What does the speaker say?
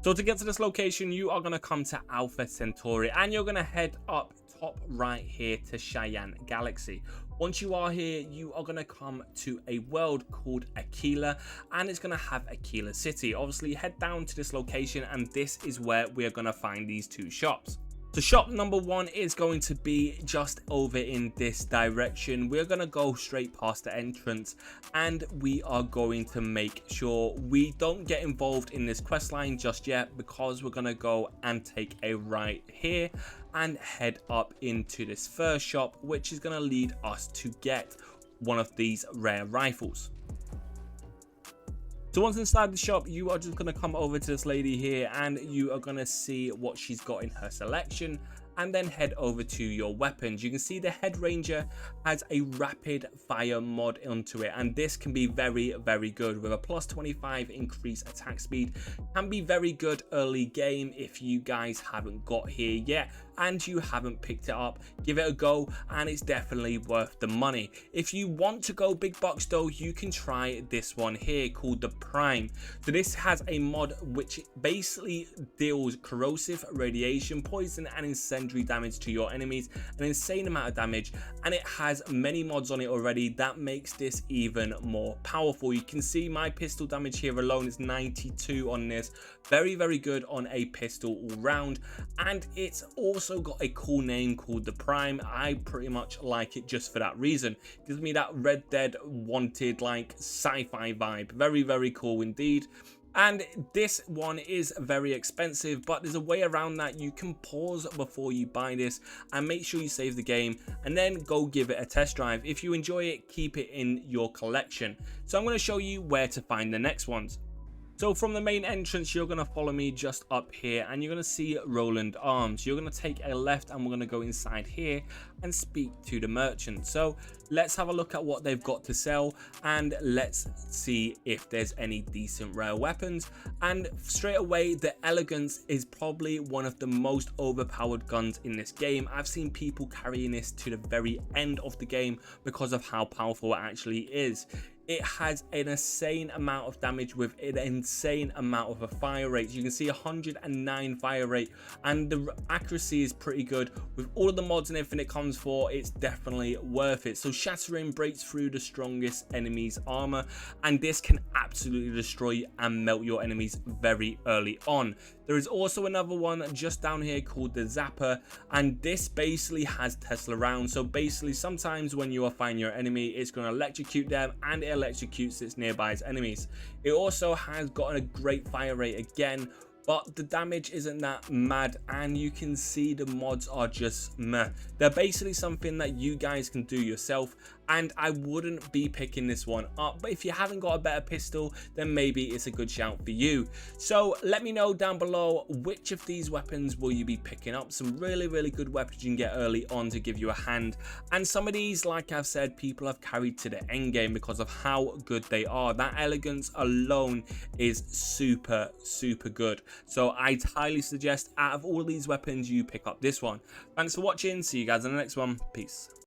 So to get to this location, you are going to come to Alpha Centauri and you're going to head up top right here to Cheyenne Galaxy. Once you are here, you are going to come to a world called Aquila, and it's going to have Aquila City. Obviously, head down to this location, and this is where we're going to find these two shops. So shop number 1 is going to be just over in this direction. We're going to go straight past the entrance, and we are going to make sure we don't get involved in this quest line just yet, because we're going to go and take a right here and head up into this first shop, which is going to lead us to get one of these rare rifles. So once inside the shop, you are just going to come over to this lady here, and you are going to see what she's got in her selection, and then head over to your weapons. You can see the Head Ranger has a rapid fire mod onto it, and this can be very, very good with a plus 25 increased attack speed. Can be very good early game if you guys haven't got here yet and you haven't picked it up. Give it a go, and it's definitely worth the money. If you want to go big box though, you can try this one here called the Prime. So this has a mod which basically deals corrosive, radiation, poison and incendiary damage to your enemies, an insane amount of damage, and it has many mods on it already that makes this even more powerful. You can see my pistol damage here alone is 92 on this. Very, very good on a pistol all round, and it's also got a cool name called the Prime. I pretty much like it just for that reason. It gives me that Red Dead Wanted like sci-fi vibe. Very, very cool indeed. And this one is very expensive, but there's a way around that. You can pause before you buy this and make sure you save the game and then go give it a test drive. If you enjoy it, keep it in your collection. So I'm going to show you where to find the next ones. So from the main entrance, you're going to follow me just up here, and you're going to see Roland Arms. You're going to take a left, and we're going to go inside here and speak to the merchant. So let's have a look at what they've got to sell, and let's see if there's any decent rare weapons. And straight away, the Elegance is probably one of the most overpowered guns in this game. I've seen people carrying this to the very end of the game because of how powerful it actually is. It has an insane amount of damage with an insane amount of a fire rate. You can see 109 fire rate, and the accuracy is pretty good. With all of the mods and everything it comes for, it's definitely worth it. So shattering breaks through the strongest enemy's armor, and this can absolutely destroy and melt your enemies very early on. There is also another one just down here called the Zapper, and this basically has Tesla rounds. So basically sometimes when you are fighting your enemy, it's going to electrocute them, and it electrocutes its nearby enemies. It also has got a great fire rate again, but the damage isn't that mad, and you can see the mods are just meh. They're basically something that you guys can do yourself, and I wouldn't be picking this one up. But if you haven't got a better pistol, then maybe it's a good shout for you. So let me know down below, which of these weapons will you be picking up? Some really, really good weapons you can get early on to give you a hand, and some of these, like I've said, people have carried to the end game because of how good they are. That Elegance alone is super, super good. So I'd highly suggest out of all these weapons, you pick up this one. Thanks for watching. See you guys in the next one. Peace.